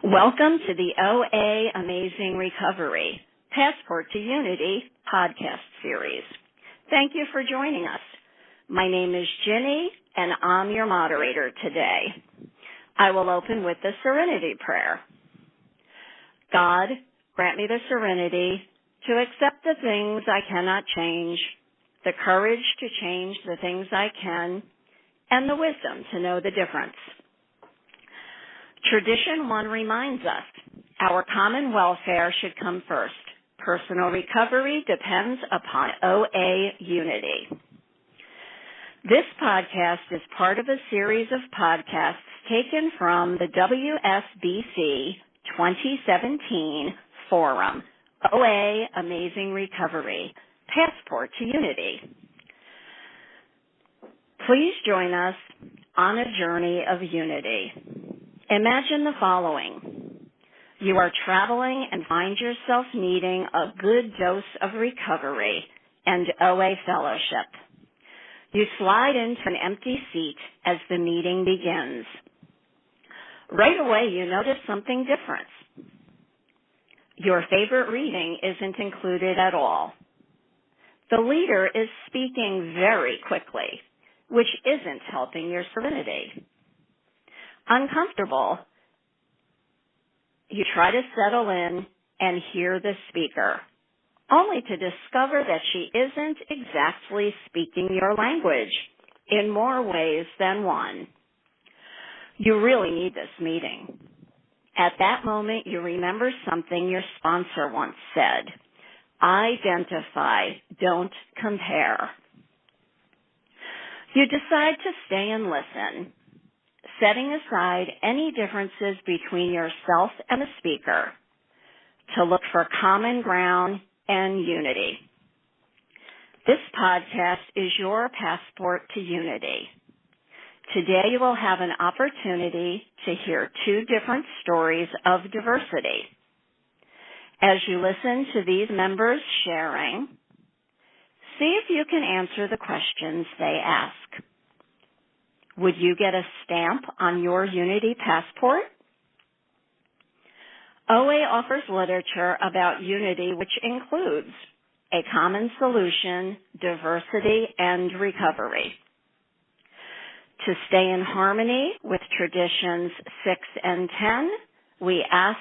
Welcome to the OA Amazing Recovery Passport to Unity podcast series. Thank you for joining us. My name is Ginny, and I'm your moderator today. I will open with the Serenity Prayer. God, grant me the serenity to accept the things I cannot change, the courage to change the things I can, and the wisdom to know the difference. Tradition 1 reminds us our common welfare should come first. Personal recovery depends upon OA unity. This podcast is part of a series of podcasts taken from the WSBC 2017 Forum, OA Amazing Recovery, Passport to Unity. Please join us on a journey of unity. Imagine the following. You are traveling and find yourself needing a good dose of recovery and OA fellowship. You slide into an empty seat as the meeting begins. Right away, you notice something different. Your favorite reading isn't included at all. The leader is speaking very quickly, which isn't helping your serenity. Uncomfortable, you try to settle in and hear the speaker, only to discover that she isn't exactly speaking your language in more ways than one. You really need this meeting. At that moment, you remember something your sponsor once said. Identify, don't compare. You decide to stay and listen, setting aside any differences between yourself and the speaker to look for common ground and unity. This podcast is your passport to unity. Today you will have an opportunity to hear two different stories of diversity. As you listen to these members sharing, see if you can answer the questions they ask. Would you get a stamp on your Unity passport? OA offers literature about unity which includes a common solution, diversity, and recovery. To stay in harmony with traditions 6 and 10, we ask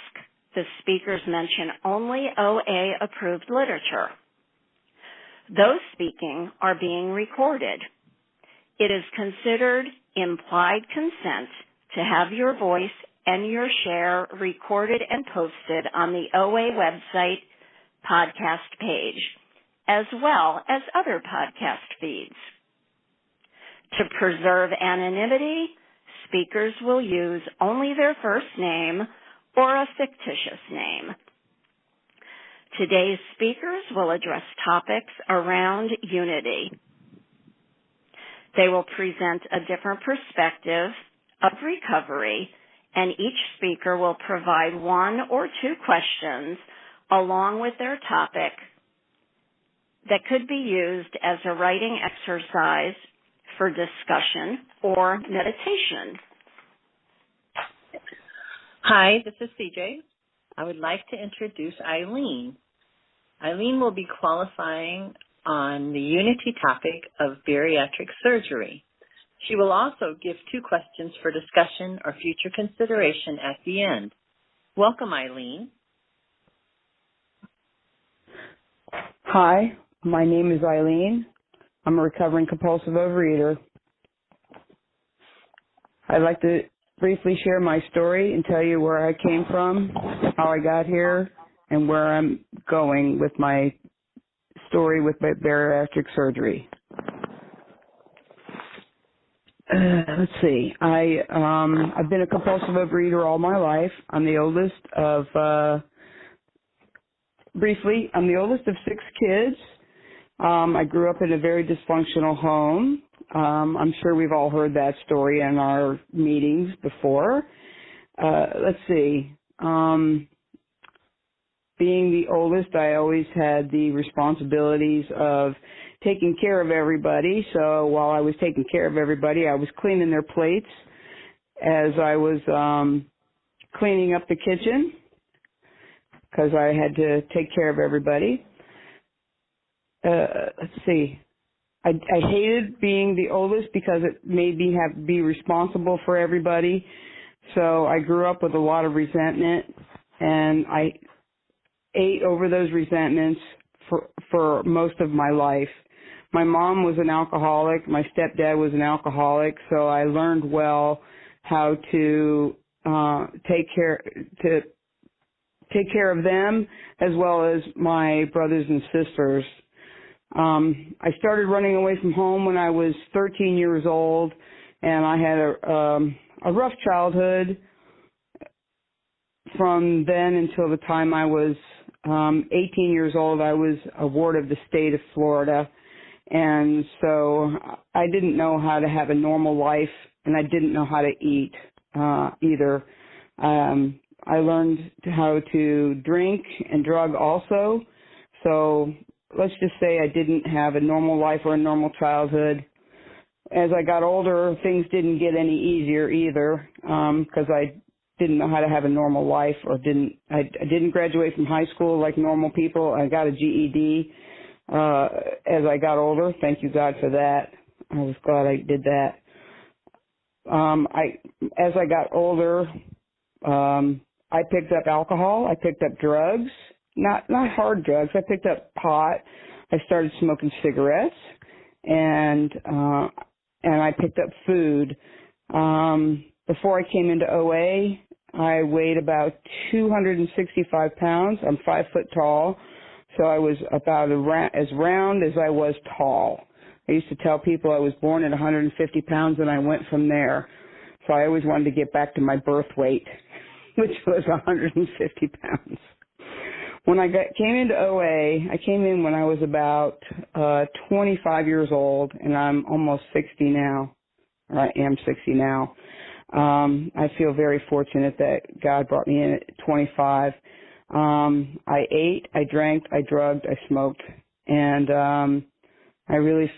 the speakers mention only OA-approved literature. Those speaking are being recorded. It is considered implied consent to have your voice and your share recorded and posted on the OA website podcast page, as well as other podcast feeds. To preserve anonymity, speakers will use only their first name or a fictitious name. Today's speakers will address topics around unity. They will present a different perspective of recovery, and each speaker will provide 1 or 2 questions along with their topic that could be used as a writing exercise for discussion or meditation. Hi, this is CJ. I would like to introduce Eileen. Eileen will be qualifying on the unity topic of bariatric surgery. She will also give 2 questions for discussion or future consideration at the end. Welcome, Eileen. Hi, my name is Eileen. I'm a recovering compulsive overeater. I'd like to briefly share my story and tell you where I came from, how I got here, and where I'm going with my story with bariatric surgery. Let's see. I've been a compulsive overeater all my life. I'm the oldest of, I'm the oldest of 6 kids. I grew up in a very dysfunctional home. I'm sure we've all heard that story in our meetings before. Let's see. Being the oldest, I always had the responsibilities of taking care of everybody. So while I was taking care of everybody, I was cleaning their plates as I was cleaning up the kitchen because I had to take care of everybody. Let's see. I hated being the oldest because it made me have to be responsible for everybody. So I grew up with a lot of resentment, and I ate over those resentments for most of my life. My mom was an alcoholic. My stepdad was an alcoholic, so I learned well how to take care of them as well as my brothers and sisters. I started running away from home when I was 13 years old, and I had a rough childhood from then until the time I was 18 years old. I was a ward of the state of Florida, and so I didn't know how to have a normal life, and I didn't know how to eat either. I learned how to drink and drug also, so let's just say I didn't have a normal life or a normal childhood. As I got older, things didn't get any easier either, because I didn't know how to have a normal life, or I didn't graduate from high school like normal people. I got a GED as I got older. Thank you, God, for that. I was glad I did that. As I got older, I picked up alcohol. I picked up drugs. Not hard drugs. I picked up pot. I started smoking cigarettes, and I picked up food. Before I came into OA, I weighed about 265 pounds. I'm 5 foot tall, so I was about as round as I was tall. I used to tell people I was born at 150 pounds, and I went from there. So I always wanted to get back to my birth weight, which was 150 pounds. When I came into OA, I came in when I was about 25 years old, and I'm almost 60 now, or I am 60 now. I feel very fortunate that God brought me in at 25. I ate, I drank, I drugged, I smoked, and I really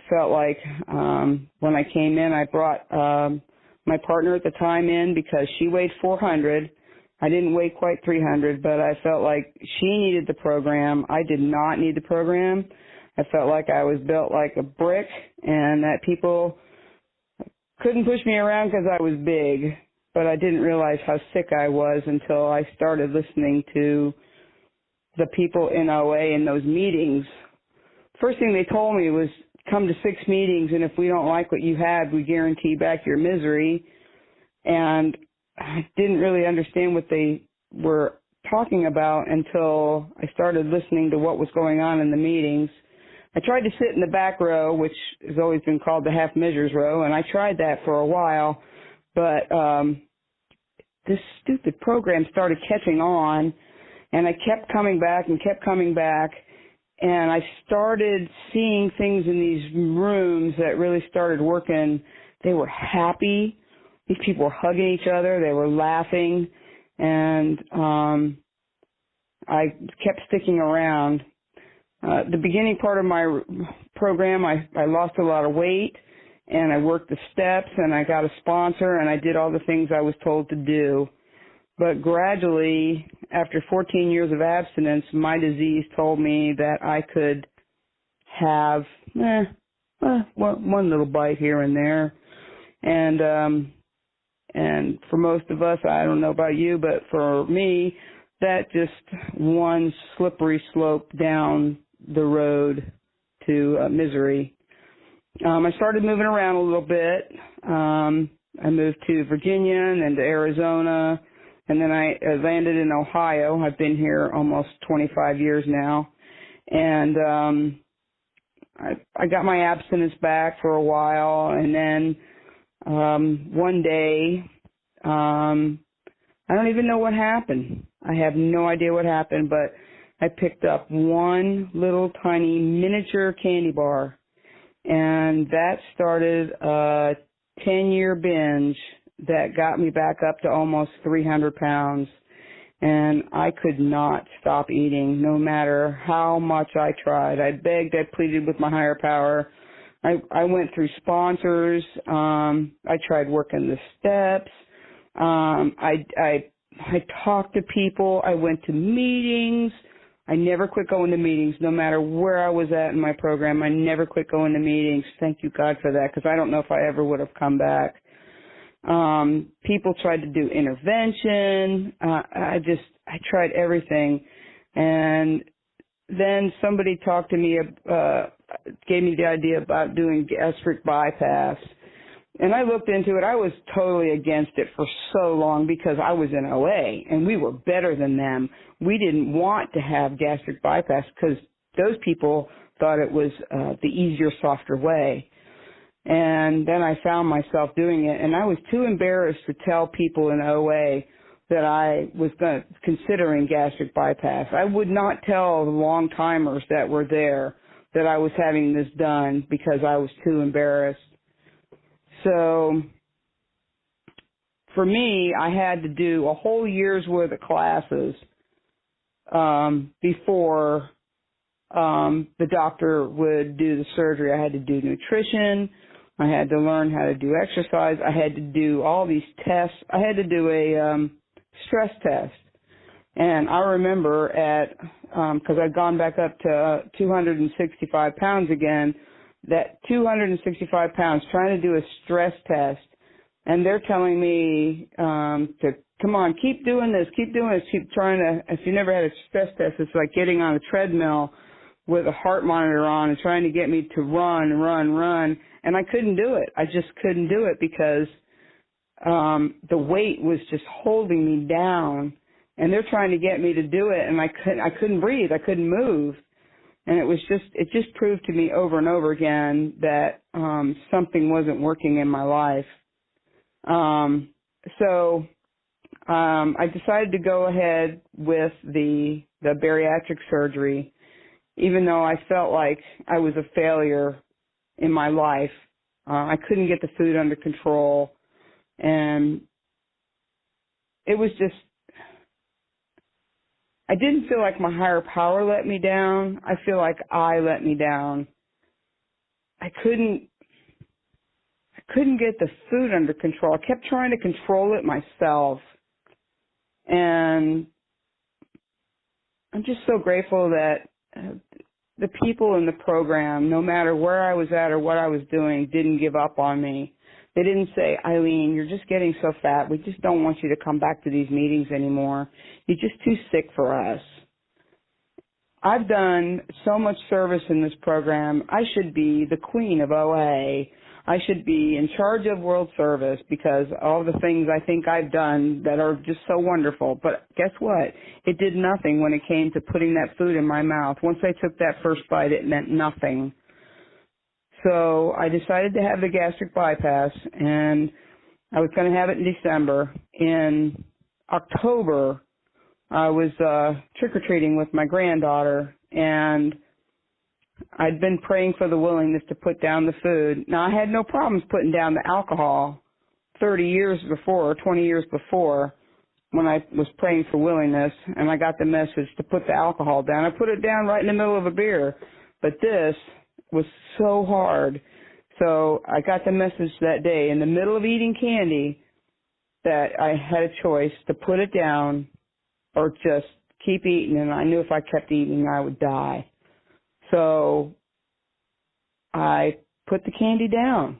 felt like when I came in, I brought my partner at the time in because she weighed 400. I didn't weigh quite 300, but I felt like she needed the program. I did not need the program. I felt like I was built like a brick and that people couldn't push me around because I was big, but I didn't realize how sick I was until I started listening to the people in OA in those meetings. First thing they told me was come to 6 meetings, and if we don't like what you had, we guarantee back your misery. And I didn't really understand what they were talking about until I started listening to what was going on in the meetings. I tried to sit in the back row, which has always been called the half measures row, and I tried that for a while, but this stupid program started catching on, and I kept coming back, and I started seeing things in these rooms that really started working. They were happy. These people were hugging each other. They were laughing, and I kept sticking around. The beginning part of my program, I lost a lot of weight, and I worked the steps, and I got a sponsor, and I did all the things I was told to do. But gradually, after 14 years of abstinence, my disease told me that I could have one little bite here and there. And for most of us, I don't know about you, but for me, that just one slippery slope down the road to misery. I started moving around a little bit. I moved to Virginia and then to Arizona, and then I landed in Ohio. I've been here almost 25 years now. And I got my abstinence back for a while, and then one day, I don't even know what happened. I have no idea what happened, but I picked up one little tiny miniature candy bar, and that started a 10-year binge that got me back up to almost 300 pounds, and I could not stop eating no matter how much I tried. I begged, I pleaded with my higher power. I went through sponsors. I tried working the steps. I I talked to people. I went to meetings. I never quit going to meetings, no matter where I was at in my program. I never quit going to meetings. Thank you, God, for that, because I don't know if I ever would have come back. People tried to do intervention. I tried everything. And then somebody talked to me, gave me the idea about doing gastric bypass. And I looked into it. I was totally against it for so long because I was in OA and we were better than them. We didn't want to have gastric bypass because those people thought it was the easier, softer way. And then I found myself doing it, and I was too embarrassed to tell people in OA that I was considering gastric bypass. I would not tell the long-timers that were there that I was having this done because I was too embarrassed. So for me, I had to do a whole year's worth of classes before the doctor would do the surgery. I had to do nutrition. I had to learn how to do exercise. I had to do all these tests. I had to do a stress test. And I remember because I'd gone back up to 265 pounds again, that 265 pounds trying to do a stress test. And they're telling me to, come on, keep doing this, keep trying to, if you never had a stress test, it's like getting on a treadmill with a heart monitor on and trying to get me to run. And I couldn't do it. I just couldn't do it because the weight was just holding me down. And they're trying to get me to do it, and I couldn't breathe. I couldn't move. And it just proved to me over and over again that something wasn't working in my life. So I decided to go ahead with the bariatric surgery, even though I felt like I was a failure in my life. I couldn't get the food under control, and it was just, I didn't feel like my higher power let me down. I feel like I let me down. I couldn't get the food under control. I kept trying to control it myself. And I'm just so grateful that the people in the program, no matter where I was at or what I was doing, didn't give up on me. They didn't say, Eileen, you're just getting so fat. We just don't want you to come back to these meetings anymore. You're just too sick for us. I've done so much service in this program. I should be the queen of OA. I should be in charge of world service because all the things I think I've done that are just so wonderful. But guess what? It did nothing when it came to putting that food in my mouth. Once I took that first bite, it meant nothing. So I decided to have the gastric bypass, and I was going to have it in December. In October, I was trick-or-treating with my granddaughter, and I'd been praying for the willingness to put down the food. Now, I had no problems putting down the alcohol 30 years before or 20 years before when I was praying for willingness, and I got the message to put the alcohol down. I put it down right in the middle of a beer, but this was so hard. So I got the message that day in the middle of eating candy that I had a choice to put it down or just keep eating, and I knew if I kept eating, I would die. So I put the candy down.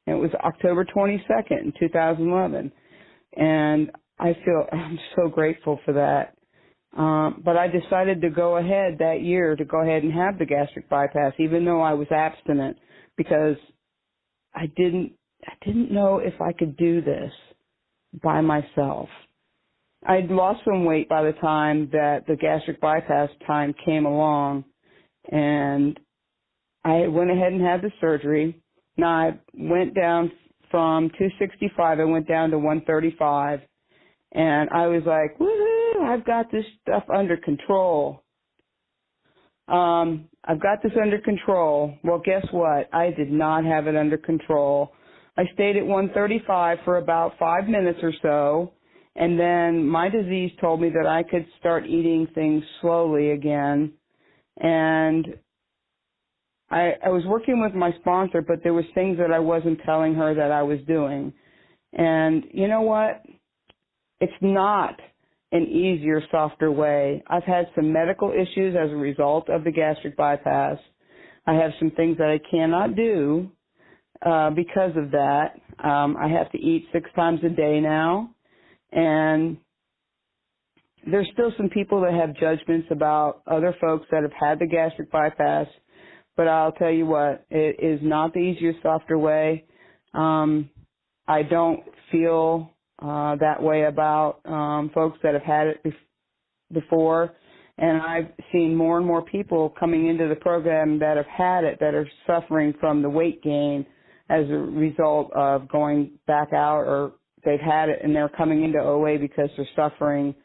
It was October 22nd in 2011, and I'm so grateful for that. But I decided to go ahead that year to go ahead and have the gastric bypass, even though I was abstinent, because I didn't know if I could do this by myself. I'd lost some weight by the time that the gastric bypass time came along, and I went ahead and had the surgery. Now, I went down from 265, I went down to 135, and I was like, woohoo, I've got this stuff under control. I've got this under control. Well, guess what? I did not have it under control. I stayed at 135 for about 5 minutes or so, and then my disease told me that I could start eating things slowly again. And I was working with my sponsor, but there was things that I wasn't telling her that I was doing. And you know what? It's not an easier, softer way. I've had some medical issues as a result of the gastric bypass. I have some things that I cannot do because of that. I have to eat 6 times a day now, and there's still some people that have judgments about other folks that have had the gastric bypass, but I'll tell you what, it is not the easier, softer way. I don't feel that way about folks that have had it before, and I've seen more and more people coming into the program that have had it that are suffering from the weight gain as a result of going back out, or they've had it and they're coming into OA because they're suffering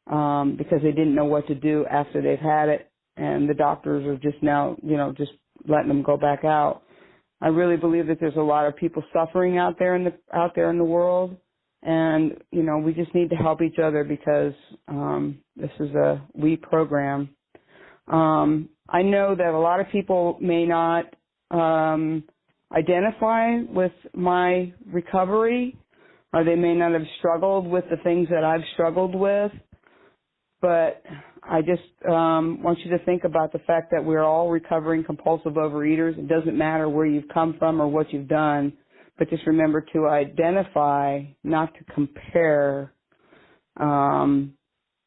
because they didn't know what to do after they've had it, and the doctors are just now, just letting them go back out. I really believe that there's a lot of people suffering out there in the world, and we just need to help each other because this is a we program. I know that a lot of people may not identify with my recovery, or they may not have struggled with the things that I've struggled with. But I just want you to think about the fact that we're all recovering compulsive overeaters. It doesn't matter where you've come from or what you've done, but just remember to identify, not to compare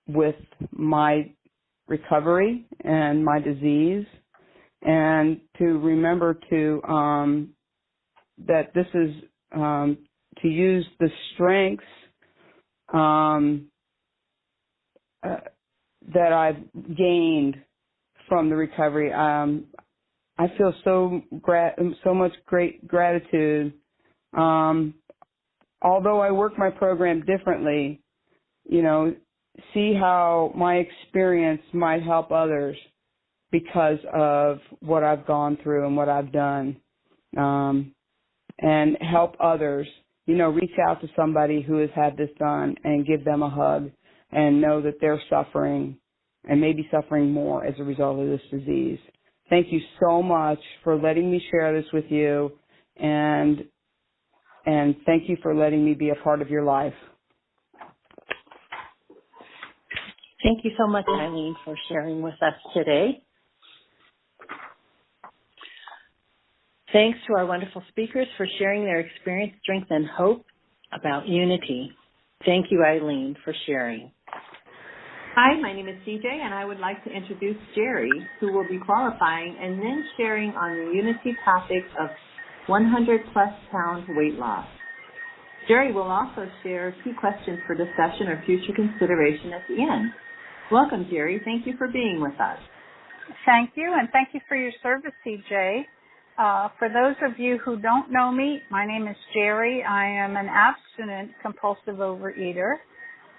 with my recovery and my disease, and to remember to that this is to use the strengths that I've gained from the recovery. I feel so much great gratitude. Although I work my program differently, see how my experience might help others because of what I've gone through and what I've done, and help others. Reach out to somebody who has had this done and give them a hug, and know that they're suffering and maybe suffering more as a result of this disease. Thank you so much for letting me share this with you, and thank you for letting me be a part of your life. Thank you so much, Eileen, for sharing with us today. Thanks to our wonderful speakers for sharing their experience, strength, and hope about unity. Thank you, Eileen, for sharing. Hi, my name is CJ, and I would like to introduce Jerry, who will be qualifying and then sharing on the unity topic of 100-plus pound weight loss. Jerry will also share key questions for discussion or future consideration at the end. Welcome, Jerry. Thank you for being with us. Thank you, and thank you for your service, CJ. For those of you who don't know me, my name is Jerry. I am an abstinent compulsive overeater.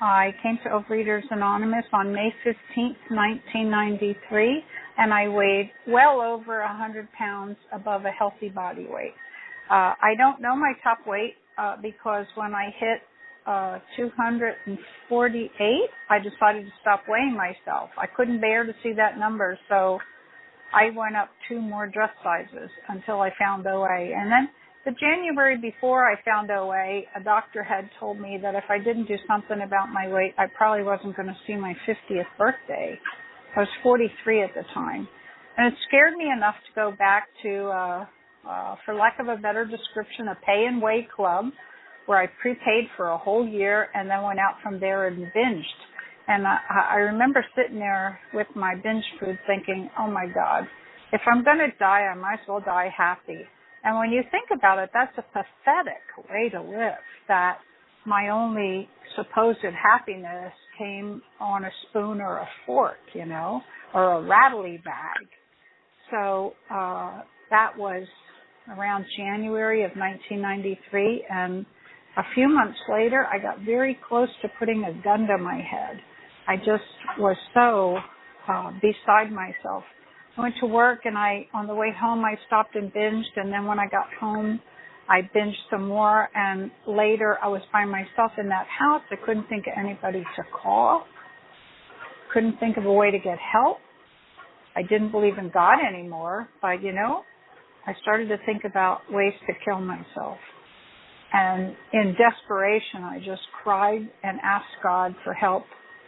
I came to Overeaters Anonymous on May 15th, 1993, and I weighed well over 100 pounds above a healthy body weight. I don't know my top weight because when I hit 248, I decided to stop weighing myself. I couldn't bear to see that number, so I went up 2 more dress sizes until I found OA. And then the January before I found OA, a doctor had told me that if I didn't do something about my weight, I probably wasn't going to see my 50th birthday. I was 43 at the time. And it scared me enough to go back to, for lack of a better description, a pay and weigh club where I prepaid for a whole year and then went out from there and binged. And I remember sitting there with my binge food thinking, oh my God, if I'm going to die, I might as well die happy. And when you think about it, that's a pathetic way to live, that my only supposed happiness came on a spoon or a fork, or a rattly bag. So that was around January of 1993, and a few months later, I got very close to putting a gun to my head. I just was so beside myself. I went to work, and on the way home, I stopped and binged, and then when I got home, I binged some more, and later I was by myself in that house. I couldn't think of anybody to call. Couldn't think of a way to get help. I didn't believe in God anymore, but, I started to think about ways to kill myself. And in desperation, I just cried and asked God for help.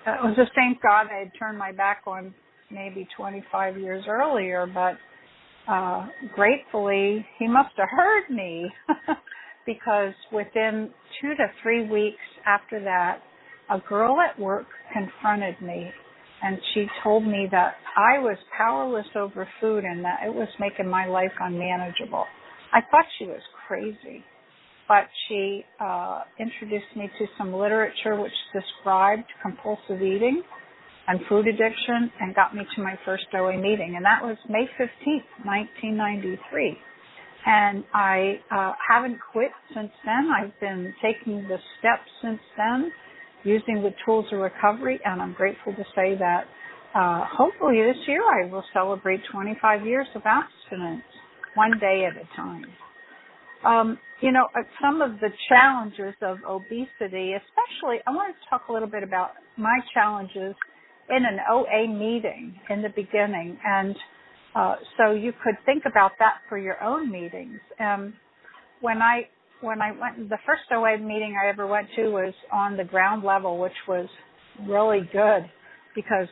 It was the same God I had turned my back on maybe 25 years earlier, but gratefully, he must have heard me because within 2 to 3 weeks after that, a girl at work confronted me, and she told me that I was powerless over food and that it was making my life unmanageable. I thought she was crazy, but she introduced me to some literature which described compulsive eating and food addiction and got me to my first OA meeting, and that was May 15th, 1993. And I haven't quit since then. I've been taking the steps since then, using the tools of recovery, and I'm grateful to say that hopefully this year I will celebrate 25 years of abstinence, one day at a time. Some of the challenges of obesity, especially, I want to talk a little bit about my challenges in an OA meeting in the beginning, and so you could think about that for your own meetings. When I went, the first OA meeting I ever went to was on the ground level, which was really good because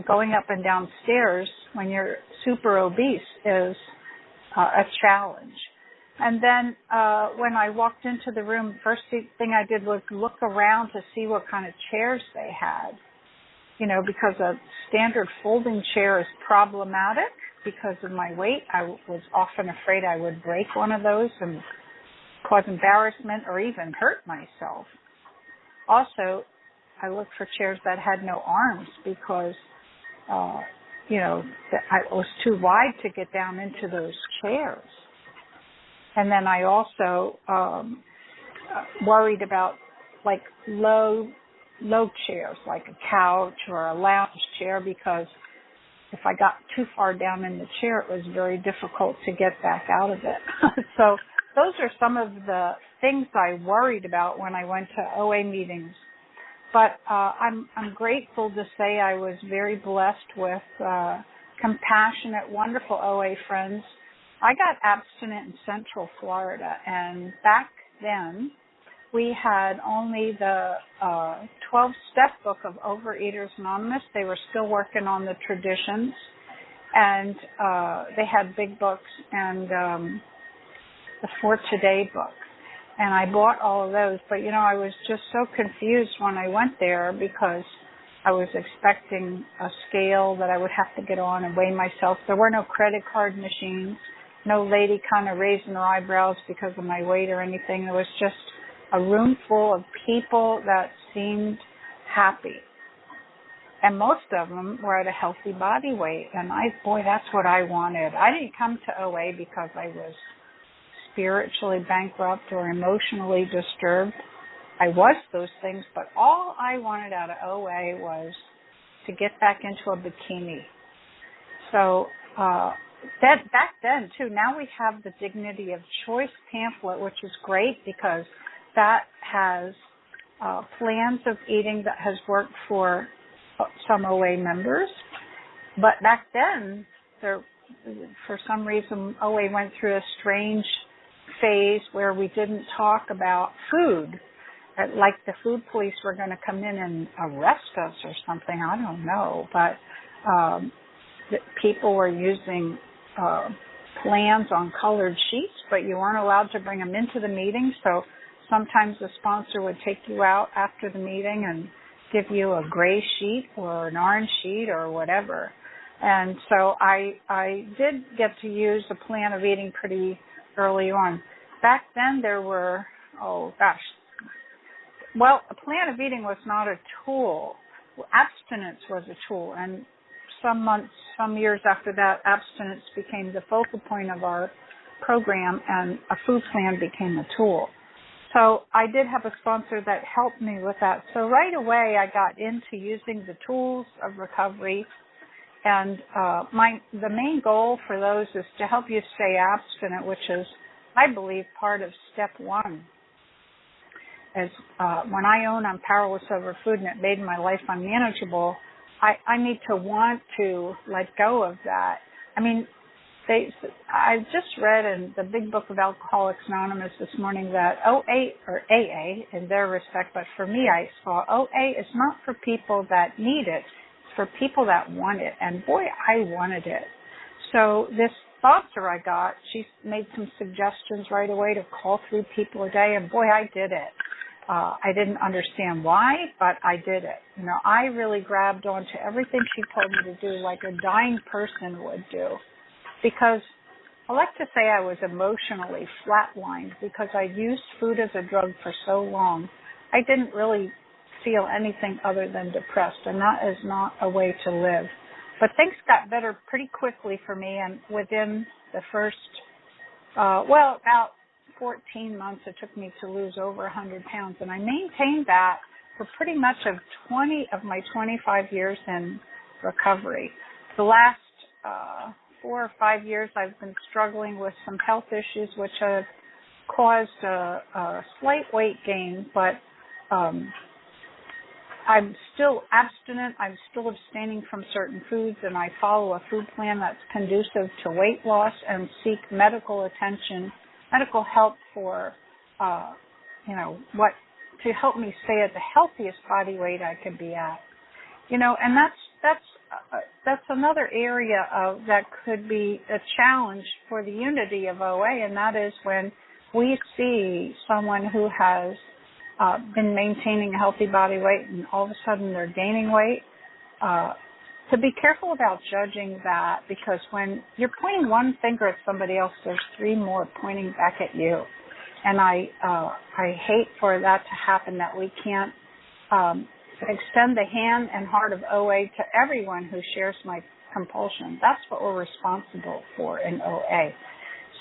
going up and down stairs when you're super obese is a challenge. And then when I walked into the room, first thing I did was look around to see what kind of chairs they had. Because a standard folding chair is problematic because of my weight. I was often afraid I would break one of those and cause embarrassment or even hurt myself. Also, I looked for chairs that had no arms because, it was too wide to get down into those chairs. And then I also worried about low chairs, like a couch or a lounge chair, because if I got too far down in the chair, it was very difficult to get back out of it. So those are some of the things I worried about when I went to OA meetings. But I'm grateful to say I was very blessed with compassionate, wonderful OA friends. I got abstinent in Central Florida, and back then we had only the 12-step book of Overeaters Anonymous. They were still working on the traditions, and they had big books and the For Today book. And I bought all of those, but I was just so confused when I went there because I was expecting a scale that I would have to get on and weigh myself. There were no credit card machines, no lady kind of raising her eyebrows because of my weight or anything. It was just a room full of people that seemed happy. And most of them were at a healthy body weight. And that's what I wanted. I didn't come to OA because I was spiritually bankrupt or emotionally disturbed. I was those things, but all I wanted out of OA was to get back into a bikini. So that back then, too, now we have the Dignity of Choice pamphlet, which is great because that has plans of eating that has worked for some OA members. But back then, for some reason, OA went through a strange phase where we didn't talk about food. Like the food police were going to come in and arrest us or something. I don't know. But people were using plans on colored sheets, but you weren't allowed to bring them into the meeting. So sometimes the sponsor would take you out after the meeting and give you a gray sheet or an orange sheet or whatever. And so I did get to use a plan of eating pretty early on. Back then there were, a plan of eating was not a tool. Abstinence was a tool. And some years after that, abstinence became the focal point of our program and a food plan became a tool. So I did have a sponsor that helped me with that. So right away I got into using the tools of recovery. And the main goal for those is to help you stay abstinent, which is, I believe, part of step one. As when I own I'm powerless over food and it made my life unmanageable, I need to want to let go of that. I mean, I just read in the big book of Alcoholics Anonymous this morning that OA, or AA in their respect, but for me I saw OA is not for people that need it, it's for people that want it. And boy, I wanted it. So this sponsor I got, she made some suggestions right away to call 3 people a day, and boy, I did it. I didn't understand why, but I did it. You know, I really grabbed onto everything she told me to do like a dying person would do, because I like to say I was emotionally flatlined because I used food as a drug for so long. I didn't really feel anything other than depressed, and that is not a way to live. But things got better pretty quickly for me, and within the first, about 14 months, it took me to lose over 100 pounds, and I maintained that for pretty much of 20 of my 25 years in recovery. The last 4 or 5 years, I've been struggling with some health issues, which have caused a slight weight gain, but I'm still abstinent. I'm still abstaining from certain foods, and I follow a food plan that's conducive to weight loss and seek medical attention, medical help for, to help me stay at the healthiest body weight I can be at. You know, and that's another area that could be a challenge for the unity of OA, and that is when we see someone who has been maintaining a healthy body weight and all of a sudden they're gaining weight, to be careful about judging that, because when you're pointing one finger at somebody else, there's 3 more pointing back at you. And I hate for that to happen, that we can't extend the hand and heart of OA to everyone who shares my compulsion. That's what we're responsible for in OA.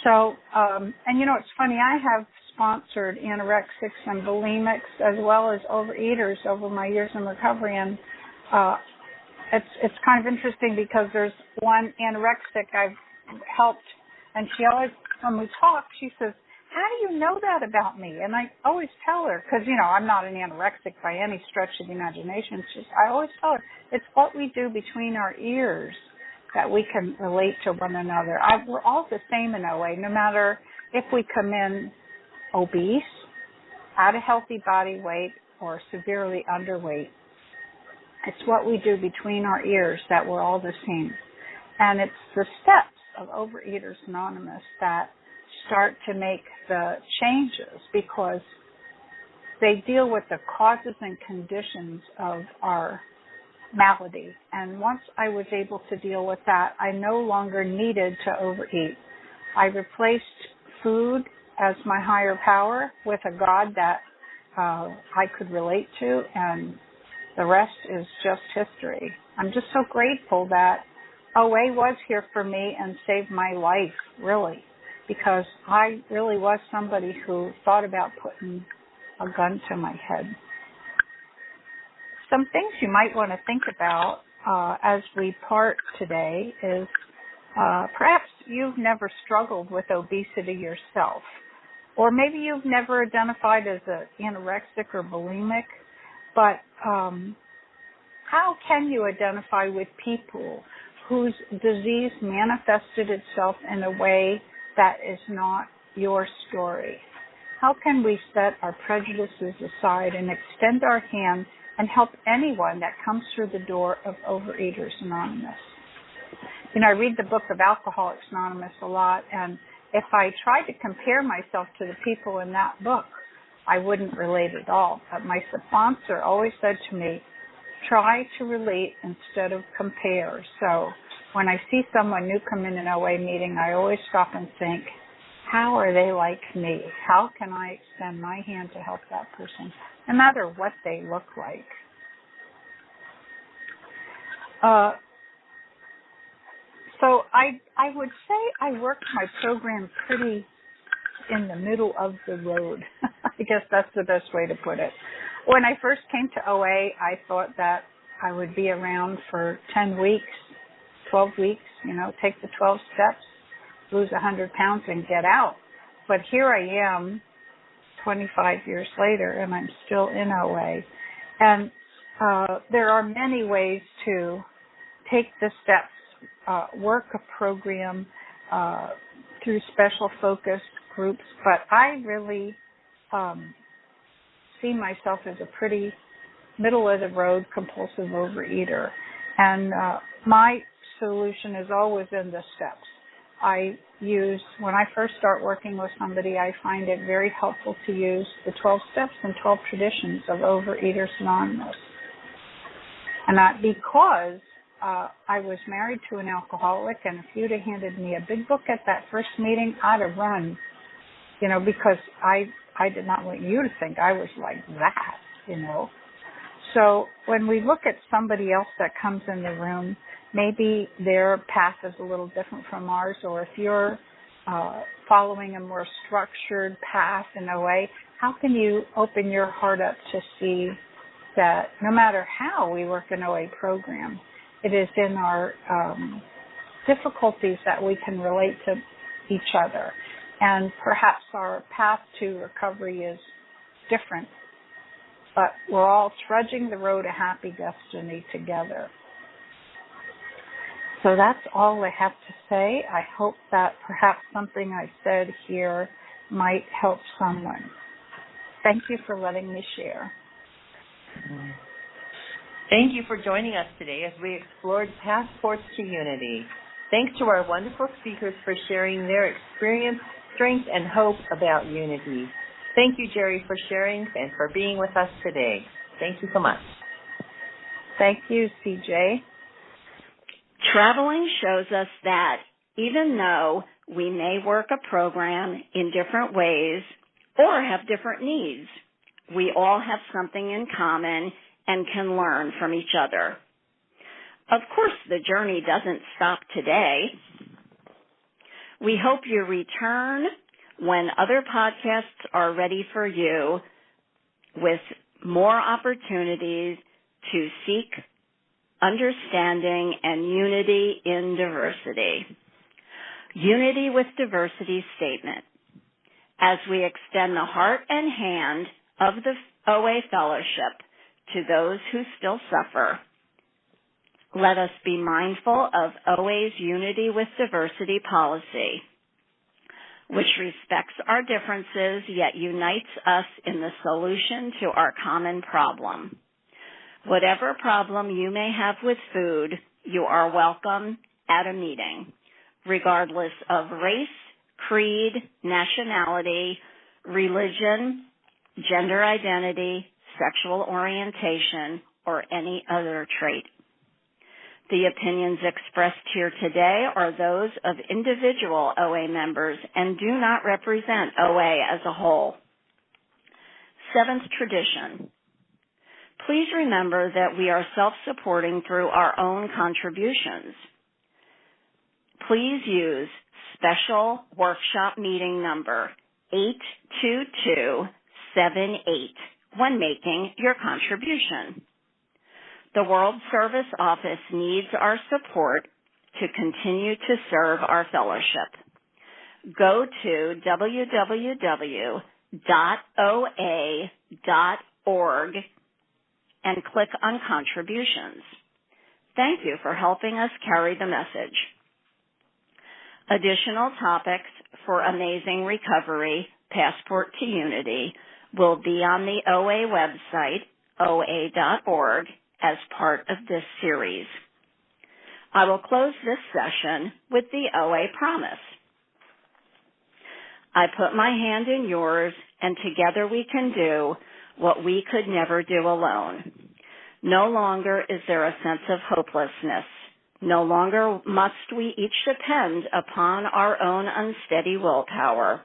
So, and you know, it's funny, I have sponsored anorexics and bulimics as well as overeaters over my years in recovery, and it's kind of interesting because there's one anorexic I've helped, and she always, when we talk, she says, "How do you know that about me?" And I always tell her, because, you know, I'm not an anorexic by any stretch of the imagination. I always tell her, it's what we do between our ears that we can relate to one another. We're all the same in OA, no matter if we come in obese, at a healthy body weight, or severely underweight. It's what we do between our ears that we're all the same. And it's the steps of Overeaters Anonymous that start to make the changes, because they deal with the causes and conditions of our malady. And once I was able to deal with that, I no longer needed to overeat. I replaced food as my higher power with a God that I could relate to, and the rest is just history. I'm just so grateful that OA was here for me and saved my life, really, because I really was somebody who thought about putting a gun to my head. Some things you might want to think about as we part today is perhaps you've never struggled with obesity yourself, or maybe you've never identified as an anorexic or bulimic, but how can you identify with people whose disease manifested itself in a way that is not your story? How can we set our prejudices aside and extend our hand and help anyone that comes through the door of Overeaters Anonymous? You know, I read the book of Alcoholics Anonymous a lot, and if I tried to compare myself to the people in that book, I wouldn't relate at all. But my sponsor always said to me, try to relate instead of compare. So when I see someone new come in an OA meeting, I always stop and think, how are they like me? How can I extend my hand to help that person, no matter what they look like? So I would say I worked my program pretty in the middle of the road. I guess that's the best way to put it. When I first came to OA, I thought that I would be around for 10 weeks, 12 weeks, you know, take the 12 steps, lose 100 pounds and get out. But here I am 25 years later, and I'm still in OA. And there are many ways to take the steps, work a program, through special focus groups, but I really see myself as a pretty middle-of-the-road compulsive overeater. And my solution is always in the steps. When I first start working with somebody, I find it very helpful to use the 12 steps and 12 traditions of Overeaters Anonymous. And because I was married to an alcoholic, and if you'd have handed me a big book at that first meeting, I'd have run, because I did not want you to think I was like that, So when we look at somebody else that comes in the room, maybe their path is a little different from ours, or if you're following a more structured path in OA, how can you open your heart up to see that no matter how we work an OA program, it is in our difficulties that we can relate to each other. And perhaps our path to recovery is different, but we're all trudging the road to happy destiny together. So that's all I have to say. I hope that perhaps something I said here might help someone. Thank you for letting me share. Thank you for joining us today as we explored Passports to Unity. Thanks to our wonderful speakers for sharing their experience, strength, and hope about unity. Thank you, Jerry, for sharing and for being with us today. Thank you so much. Thank you, CJ. Traveling shows us that even though we may work a program in different ways or have different needs, we all have something in common and can learn from each other. Of course, the journey doesn't stop today. We hope you return when other podcasts are ready for you with more opportunities to seek understanding and unity in diversity. Unity with diversity statement. As we extend the heart and hand of the OA Fellowship to those who still suffer, let us be mindful of OA's Unity with Diversity policy, which respects our differences yet unites us in the solution to our common problem. Whatever problem you may have with food, you are welcome at a meeting, regardless of race, creed, nationality, religion, gender identity, sexual orientation, or any other trait. The opinions expressed here today are those of individual OA members and do not represent OA as a whole. Seventh tradition. Please remember that we are self-supporting through our own contributions. Please use special workshop meeting number 82278 when making your contribution. The World Service Office needs our support to continue to serve our fellowship. Go to www.oa.org and click on Contributions. Thank you for helping us carry the message. Additional topics for Amazing Recovery, Passport to Unity, will be on the OA website, oa.org, as part of this series. I will close this session with the OA promise. I put my hand in yours, and together we can do what we could never do alone. No longer is there a sense of hopelessness. No longer must we each depend upon our own unsteady willpower.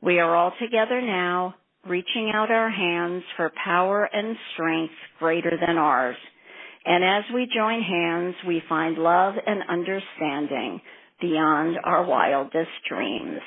We are all together now, reaching out our hands for power and strength greater than ours. And as we join hands, we find love and understanding beyond our wildest dreams.